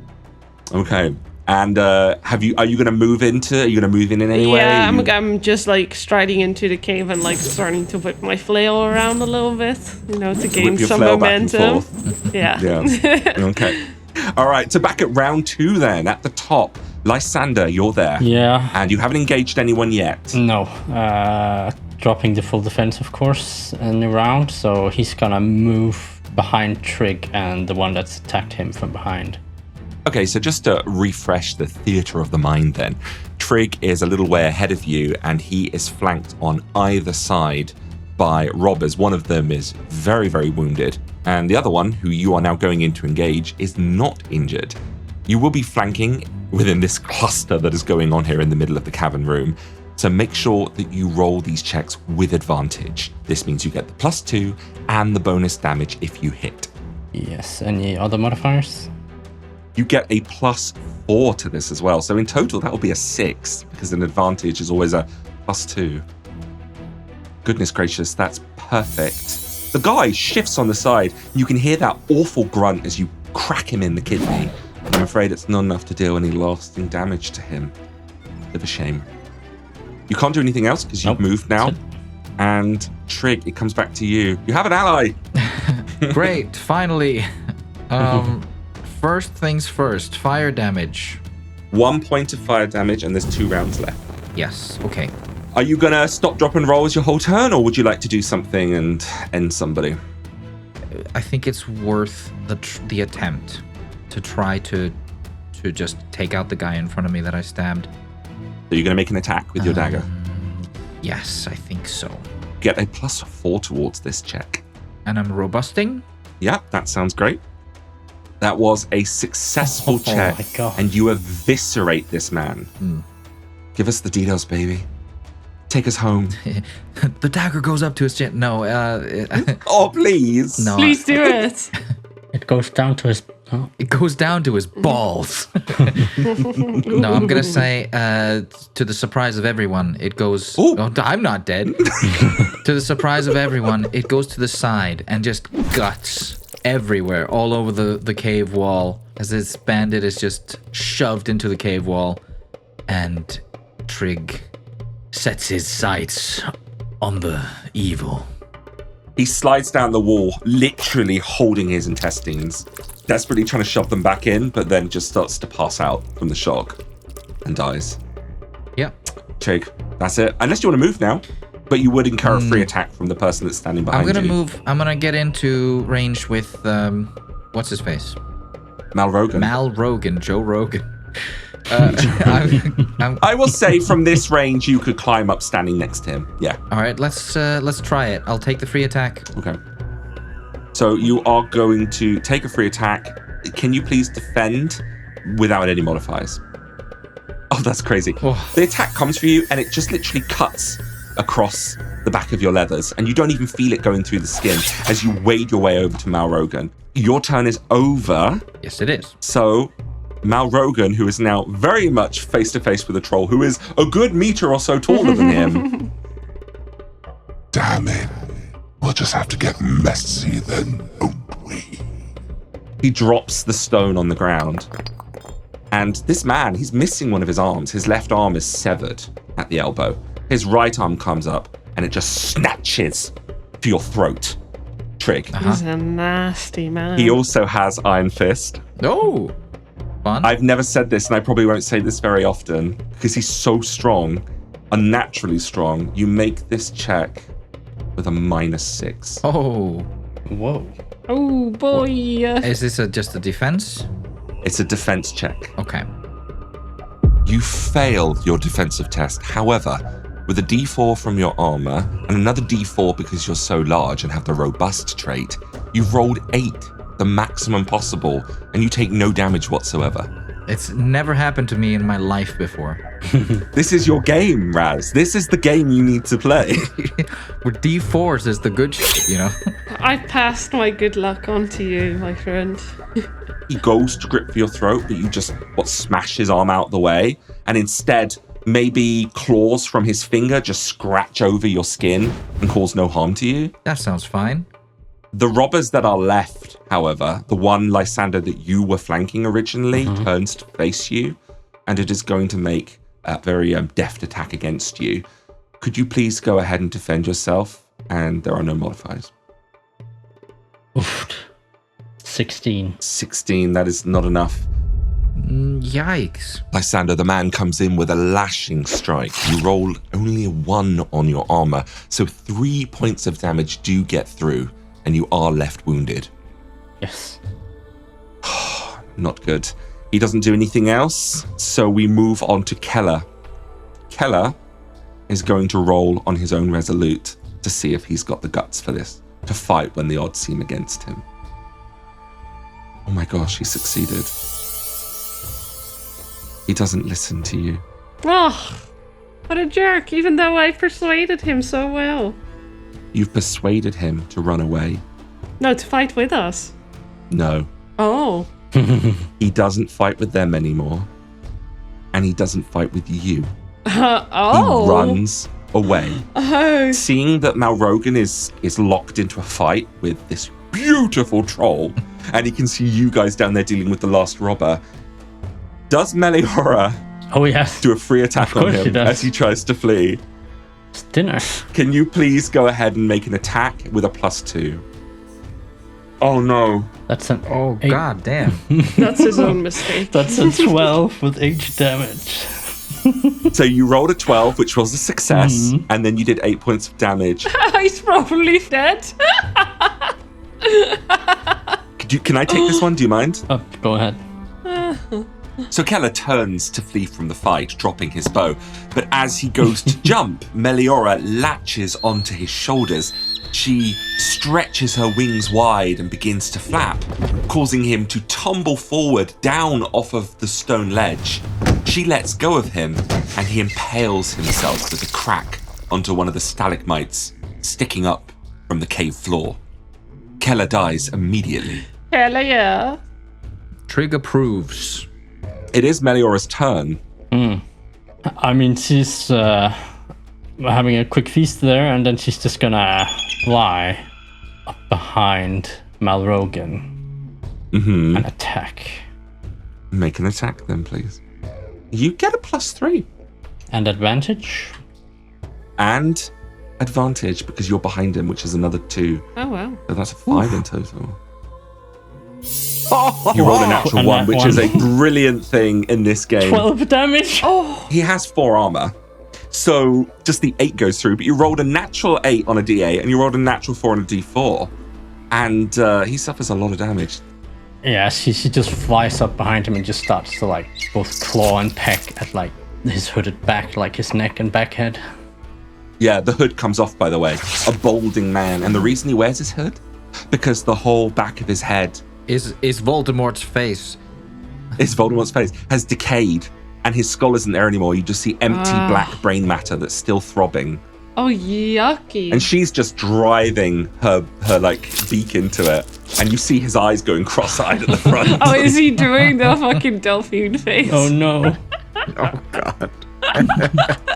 Okay. And are you going to move in in any way? Yeah, I'm just like striding into the cave and like starting to whip my flail around a little bit, to gain some momentum. Yeah. Okay. All right, so back at round 2 then, at the top, Lysander, you're there. Yeah. And you haven't engaged anyone yet. No. Dropping the full defense, of course, in the round, so he's gonna move behind Trygg and the one that's attacked him from behind. Okay, so just to refresh the theatre of the mind then, Trygg is a little way ahead of you and he is flanked on either side by robbers. One of them is very, very wounded, and the other one, who you are now going in to engage, is not injured. You will be flanking within this cluster that is going on here in the middle of the cavern room, so make sure that you roll these checks with advantage. This means you get the +2 and the bonus damage if you hit. Yes, any other modifiers? You get a +4 to this as well. So in total, that will be a 6, because an advantage is always a +2. Goodness gracious, that's perfect. The guy shifts on the side. You can hear that awful grunt as you crack him in the kidney. And I'm afraid it's not enough to deal any lasting damage to him. Bit of a shame. You can't do anything else because you've moved now. And Trygg, it comes back to you. You have an ally. Great, finally. First things first, fire damage. 1 point of fire damage, and there's 2 rounds left. Yes, okay. Are you gonna stop, drop, and roll as your whole turn, or would you like to do something and end somebody? I think it's worth the attempt to try to just take out the guy in front of me that I stabbed. So you're gonna make an attack with your dagger. Yes, I think so. Get a +4 towards this check. And I'm robusting? Yeah, that sounds great. That was a successful check, my God. and you eviscerate this man. Give us the details, baby. Take us home. The dagger goes up to his chin. No, Oh, please. no. Please do it. It goes down to his. Oh. It goes down to his balls. No, I'm gonna say, to the surprise of everyone, it goes. Ooh. Oh, I'm not dead. To the surprise of everyone, it goes to the side and just guts everywhere, all over the cave wall, as this bandit is just shoved into the cave wall, and Trygg sets his sights on the evil. He slides down the wall, literally holding his intestines, desperately trying to shove them back in, but then just starts to pass out from the shock and dies. Yep. Trygg, that's it. Unless you want to move now, but you would incur a free attack from the person that's standing behind I'm gonna you. move. I'm gonna get into range with what's his face? Mal Rogan. Mal Rogan, Joe Rogan. I will say from this range, you could climb up standing next to him. Yeah. All right, let's try it. I'll take the free attack. Okay. So you are going to take a free attack. Can you please defend without any modifiers? Oh, that's crazy. Oh. The attack comes for you, and it just literally cuts across the back of your leathers, and you don't even feel it going through the skin as you wade your way over to Mal Rogan. Your turn is over. Yes, it is. So Mal Rogan, who is now very much face-to-face with a troll who is a good meter or so taller than him. Damn it. We'll just have to get messy then, won't we? He drops the stone on the ground. And this man, he's missing one of his arms. His left arm is severed at the elbow. His right arm comes up and it just snatches for your throat. Trygg. He's a nasty man. He also has Iron Fist. Oh, fun. I've never said this, and I probably won't say this very often, because he's so strong, unnaturally strong. You make this check with a -6. Oh, Whoa. Oh boy. is this just a defense? It's a defense check. Okay. You fail your defensive test. However, with a D4 from your armor and another D4 because you're so large and have the robust trait, you've rolled 8, the maximum possible, and you take no damage whatsoever. It's never happened to me in my life before. This is your game, Raz. This is the game you need to play. With D4s is the good shit, you know? I passed my good luck on to you, my friend. He goes to grip for your throat, but you just smash his arm out the way, and instead, maybe claws from his finger just scratch over your skin and cause no harm to you. That sounds fine. The robbers that are left, however, the one Lysander that you were flanking originally turns to face you, and it is going to make a very deft attack against you. Could you please go ahead and defend yourself? And there are no modifiers. Oof. 16. 16, that is not enough. Yikes. Lysander, the man comes in with a lashing strike. You roll only a 1 on your armor, so 3 points of damage do get through, and you are left wounded. Yes. Not good. He doesn't do anything else, so we move on to Keller. Keller is going to roll on his own resolute to see if he's got the guts for this, to fight when the odds seem against him. Oh my gosh, he succeeded. He doesn't listen to you. Oh, what a jerk, even though I persuaded him so well. You've persuaded him to run away. No, to fight with us. No, Oh. he doesn't fight with them anymore. And he doesn't fight with you. Oh. He runs away. Oh. Seeing that Malrogan is locked into a fight with this beautiful troll, and he can see you guys down there dealing with the last robber, does Melihora Oh, yes. do a free attack Of on course he him does. as he tries to flee? It's dinner. Can you please go ahead and make an attack with a +2? Oh no. That's an Oh, 8. god damn. That's his own mistake. That's a 12 with 8 damage. So you rolled a 12, which was a success, and then you did 8 points of damage. He's probably dead. Can I take this one? Do you mind? Oh, go ahead. So Keller turns to flee from the fight, dropping his bow. But as he goes to jump, Meliora latches onto his shoulders. She stretches her wings wide and begins to flap, causing him to tumble forward down off of the stone ledge. She lets go of him, and he impales himself with a crack onto one of the stalagmites sticking up from the cave floor. Keller dies immediately. Hell yeah. Trygg approves. It is Meliora's turn. I mean, she's having a quick feast there, and then she's just gonna fly up behind Malrogan and attack. Make an attack then, please. You get a +3. And advantage? And advantage because you're behind him, which is another 2. Oh, wow. So that's a 5 in total. You rolled a natural 1, which is a brilliant thing in this game. 12 damage? Oh, He has 4 armor. So just the 8 goes through, but you rolled a natural 8 on a D8 and you rolled a natural 4 on a D4. And he suffers a lot of damage. Yeah, she just flies up behind him and just starts to like both claw and peck at like his hooded back, like his neck and back head. Yeah, the hood comes off, by the way. A balding man. And the reason he wears his hood? Because the whole back of his head Is Voldemort's face. has decayed, and his skull isn't there anymore. You just see empty black brain matter that's still throbbing. oh, yucky. And she's just driving her like beak into it, and you see his eyes going cross-eyed at the front. Oh, is he doing the fucking Delphine face? Oh no. Oh, God.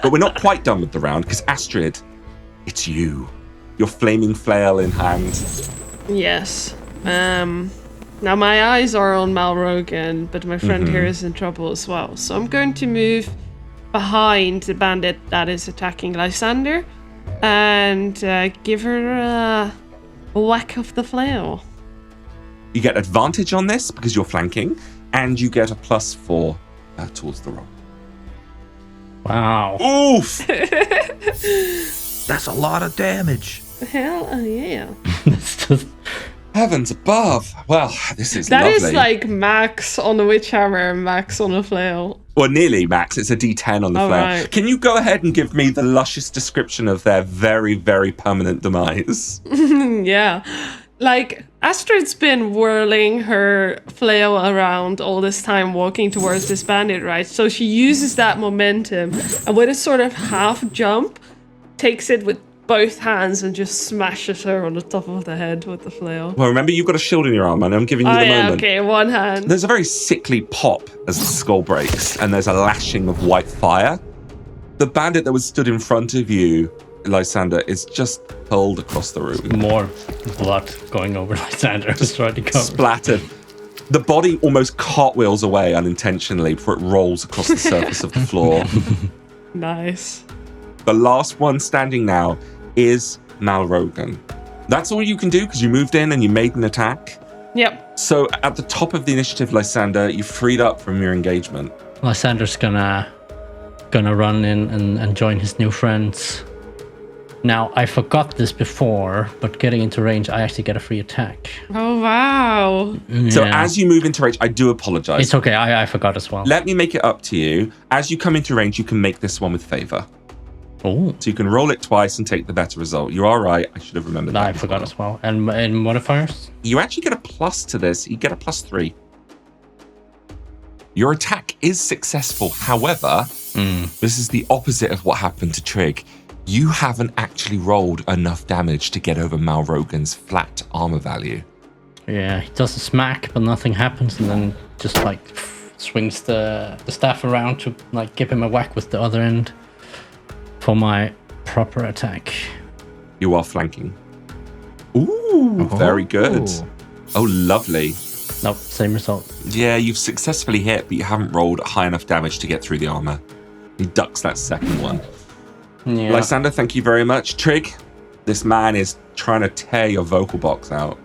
But we're not quite done with the round, because Astrid, it's you. Your flaming flail in hand. Yes. Now my eyes are on Malrogan, but my friend here is in trouble as well. So I'm going to move behind the bandit that is attacking Lysander and give her a whack of the flail. You get advantage on this because you're flanking, and you get a +4 towards the roll. Wow. Oof! That's a lot of damage. Hell yeah. It's just, Heavens above. Well, this is That lovely. is like max on the witch hammer, max on a flail. Well, nearly, Max. It's a D10 on the Oh, flail. right. Can you go ahead and give me the luscious description of their very, very permanent demise? Yeah. Like, Astrid's been whirling her flail around all this time, walking towards this bandit, right? So she uses that momentum, and with a sort of half jump, takes it with both hands and just smashes her on the top of the head with the flail. Well, remember, you've got a shield in your arm, and I'm giving you Oh the yeah, moment. okay, one hand. There's a very sickly pop as the skull breaks, and there's a lashing of white fire. The bandit that was stood in front of you, Lysander, is just hurled across the room. more blood going over Lysander. Just trying to cover. Splattered. The body almost cartwheels away unintentionally before it rolls across the surface of the floor. Nice. The last one standing now is Malrogan. That's all you can do because you moved in and you made an attack. Yep. So at the top of the initiative, Lysander, you freed up from your engagement. Lysander's gonna run in and join his new friends. Now, I forgot this before, but getting into range, I actually get a free attack. Oh wow. So Yeah. as you move into range, I do apologize. It's okay, I forgot as well. Let me make it up to you. As you come into range, you can make this one with favor. Oh, So you can roll it twice and take the better result. You are right. I should have remembered that. I forgot as well. And modifiers? You actually get a plus to this. You get a +3. Your attack is successful. However, this is the opposite of what happened to Trygg. You haven't actually rolled enough damage to get over Malrogan's flat armor value. Yeah, he does a smack, but nothing happens, and then just like swings the staff around to like give him a whack with the other end for my proper attack. You are flanking. Ooh, very good. Oh, lovely. Nope, same result. Yeah, you've successfully hit, but you haven't rolled high enough damage to get through the armor. He ducks that second one. Yeah. Lysander, thank you very much. Trygg, this man is trying to tear your vocal box out.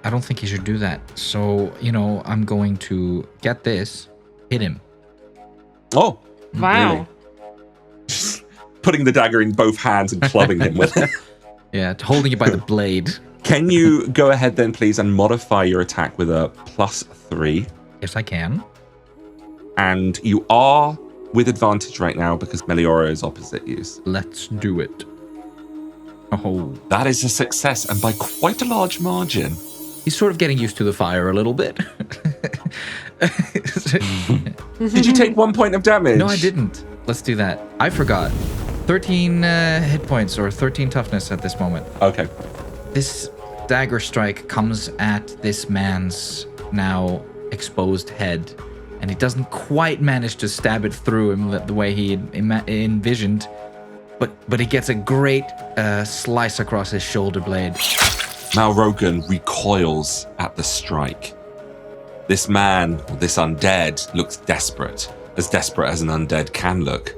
I don't think he should do that. So, I'm going to get this, hit him. Oh, Wow. Putting the dagger in both hands and clubbing him with it. Yeah, holding it by the blade. Can you go ahead then, please, and modify your attack with a +3? Yes, I can. And you are with advantage right now because Meliora is opposite you. Let's do it. Oh. That is a success, and by quite a large margin. He's sort of getting used to the fire a little bit. Did you take 1 point of damage? No, I didn't. Let's do that. I forgot. 13 hit points or 13 toughness at this moment. Okay. This dagger strike comes at this man's now exposed head, and he doesn't quite manage to stab it through him the way he envisioned, but he gets a great slice across his shoulder blade. Malrogan recoils at the strike. This man, this undead, looks desperate as an undead can look.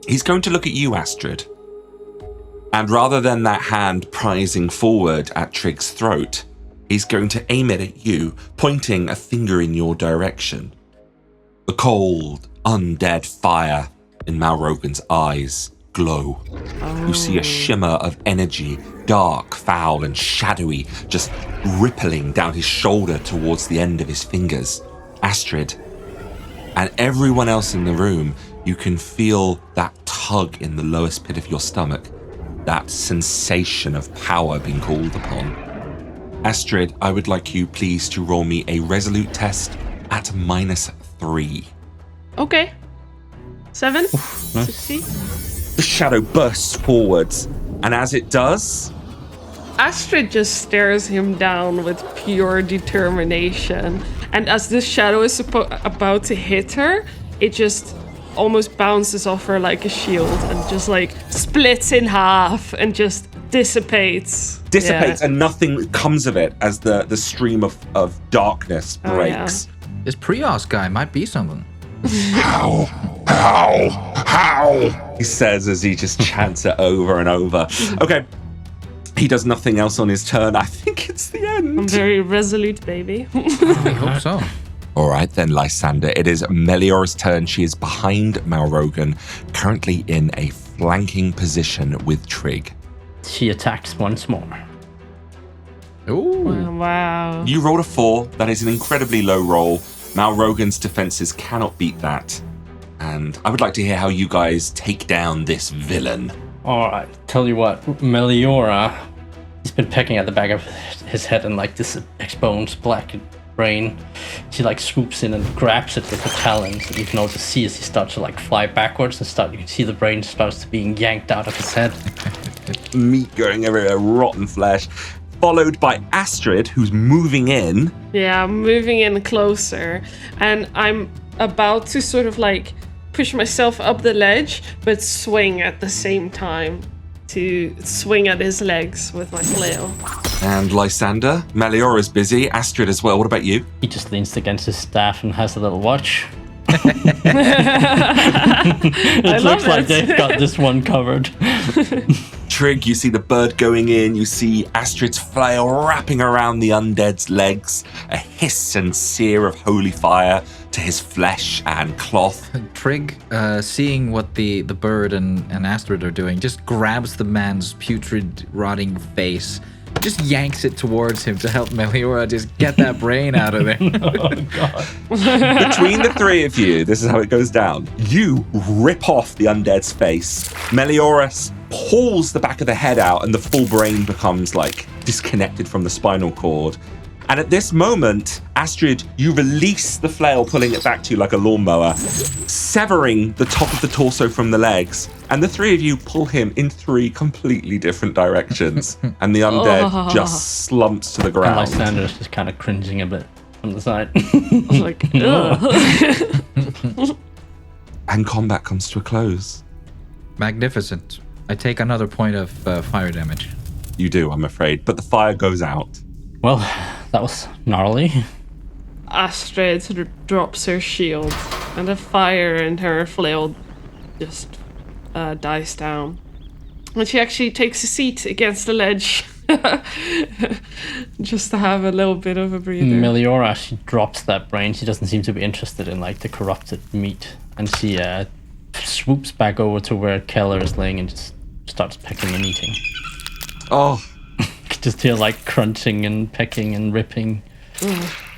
He's going to look at you, Astrid. And rather than that hand prizing forward at Trygg's throat, he's going to aim it at you, pointing a finger in your direction. The cold, undead fire in Malrogan's eyes glow. You see a shimmer of energy, dark, foul, and shadowy, just rippling down his shoulder towards the end of his fingers. Astrid, and everyone else in the room, you can feel that tug in the lowest pit of your stomach, that sensation of power being called upon. Astrid, I would like you please to roll me a resolute test at -3. Okay. 7? Nice. 60? The shadow bursts forwards, and as it does, Astrid just stares him down with pure determination. And as this shadow is about to hit her, it just almost bounces off her like a shield and just like splits in half and just dissipates. Yeah. and nothing comes of it as the stream of darkness breaks. This Prios guy might be something. How? He says as he just chants it over and over. Okay. He does nothing else on his turn. I think it's the end. I'm very resolute, baby. I hope so. All right, then, Lysander. It is Meliora's turn. She is behind Malrogan, currently in a flanking position with Trygg. She attacks once more. Ooh. Wow. You rolled a 4. That is an incredibly low roll. Malrogan's defenses cannot beat that. And I would like to hear how you guys take down this villain. All right, tell you what, Meliora, he's been pecking at the back of his head and like this exposed black brain. She like swoops in and grabs it with her talons, and you can also see as he starts to like fly backwards and you can see the brain starts to being yanked out of his head. Meat going everywhere, rotten flesh. Followed by Astrid, who's moving in. Yeah, I'm moving in closer. And I'm about to sort of like push myself up the ledge, but swing at the same time to swing at his legs with my flail. And Lysander, Meliora's busy. Astrid as well. What about you? He just leans against his staff and has a little watch. It looks like they've got this one covered. Trygg, you see the bird going in. You see Astrid's flail wrapping around the undead's legs. A hiss and sear of holy fire to his flesh and cloth. Trygg, seeing what the bird and Astrid are doing, just grabs the man's putrid, rotting face, just yanks it towards him to help Meliora just get that brain out of there. Oh, God. Between the three of you, this is how it goes down. You rip off the undead's face. Meliora pulls the back of the head out, and the full brain becomes like disconnected from the spinal cord. And at this moment, Astrid, you release the flail, pulling it back to you like a lawnmower, severing the top of the torso from the legs. And the three of you pull him in 3 completely different directions. And the undead just slumps to the And ground. Lysander's just kind of cringing a bit from the side. I'm like, ugh. And combat comes to a close. Magnificent. I take another point of fire damage. You do, I'm afraid. But the fire goes out. Well, that was gnarly. Astrid sort of drops her shield, and the fire in her flail just dies down. And she actually takes a seat against the ledge Just to have a little bit of a breather. Meliora, she drops that brain. She doesn't seem to be interested in like the corrupted meat, and she swoops back over to where Keller is laying and just starts pecking and eating. Oh, Just hear like crunching and pecking and ripping.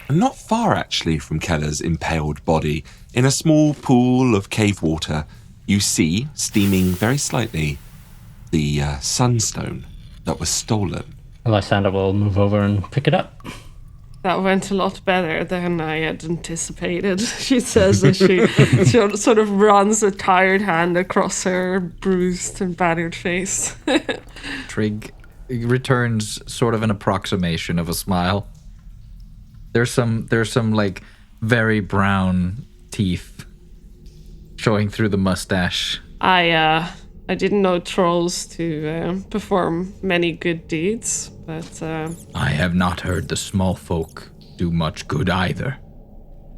not far actually from Keller's impaled body, in a small pool of cave water, you see, steaming very slightly, the sunstone that was stolen. Lysander will move over and pick it up. That went a lot better than I had anticipated, she says as she sort of runs a tired hand across her bruised and battered face. Trygg returns sort of an approximation of a smile. There's some like very brown teeth showing through the mustache. I didn't know trolls to perform many good deeds, but I have not heard the small folk do much good either.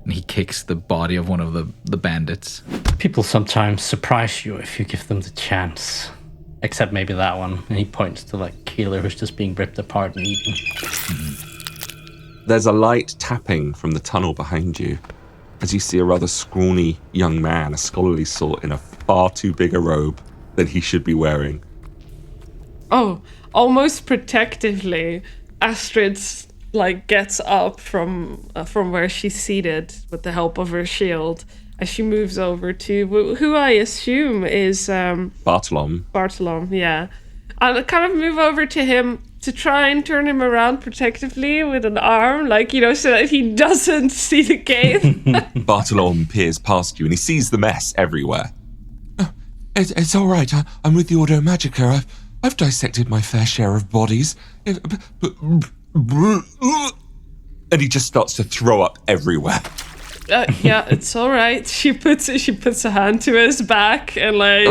And he kicks the body of one of the bandits. People sometimes surprise you if you give them the chance. Except maybe that one. And he points to like Keeler, who's just being ripped apart and eaten. There's a light tapping from the tunnel behind you as you see a rather scrawny young man, a scholarly sort, in a far too big a robe than he should be wearing. oh, almost protectively, Astrid like gets up from where she's seated with the help of her shield as she moves over to who I assume is Bartolom, yeah, and kind of move over to him to try and turn him around protectively with an arm, like, you know, so that he doesn't see the cave. Bartolom peers past you and he sees the mess everywhere. It's all right. I'm with the Ordo Magica. I've dissected my fair share of bodies. And he just starts to throw up everywhere. Yeah, it's all right. She puts a hand to his back and like,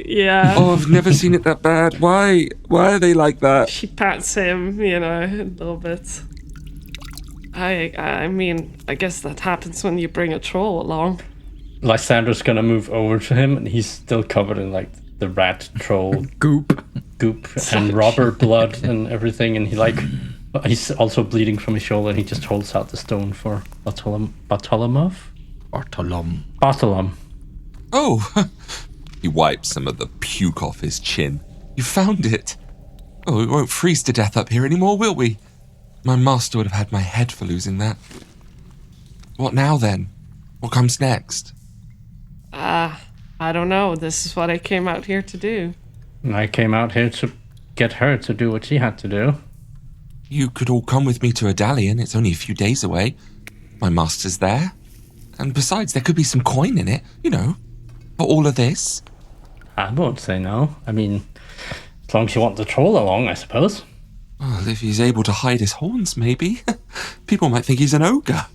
yeah. Oh, I've never seen it that bad. Why are they like that? She pats him, you know, a little bit. I mean, I guess that happens when you bring a troll along. Lysander's gonna move over to him, and he's still covered in like the rat troll Goop. and robber blood and everything, and he's also bleeding from his shoulder, and he just holds out the stone for Bartolom. Oh, he wipes some of the puke off his chin. You found it. Oh, we won't freeze to death up here anymore, will we? My master would have had my head for losing that. What now then? What comes next? I don't know. This is what I came out here to do. I came out here to get her to do what she had to do. You could all come with me to Adalion. It's only a few days away. My master's there. And besides, there could be some coin in it, you know, for all of this. I won't say no. I mean, as long as you want the troll along, I suppose. Well, if he's able to hide his horns, maybe. People might think he's an ogre.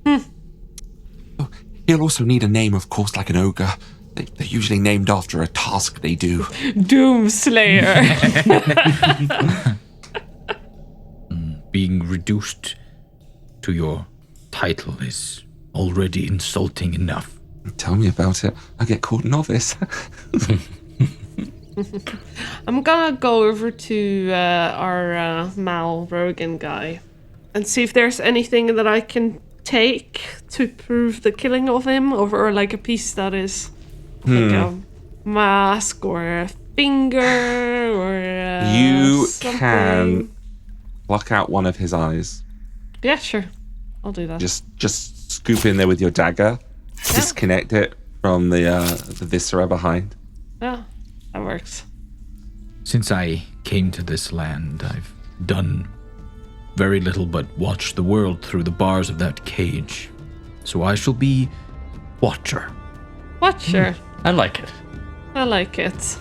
Oh, he'll also need a name, of course, like an ogre. They're usually named after a task they do. Doomslayer. Being reduced to your title is already insulting enough. Tell me about it. I get called novice. I'm gonna go over to our Mal Rogan guy and see if there's anything that I can take to prove the killing of him, or like a piece that is like a mask or a finger or You something. can pluck out one of his eyes. Yeah, sure. I'll do that. Just scoop in there with your dagger, disconnect it from the viscera behind. Yeah, that works. Since I came to this land, I've done very little but watch the world through the bars of that cage. So I shall be Watcher. Watcher. I like it. I like it.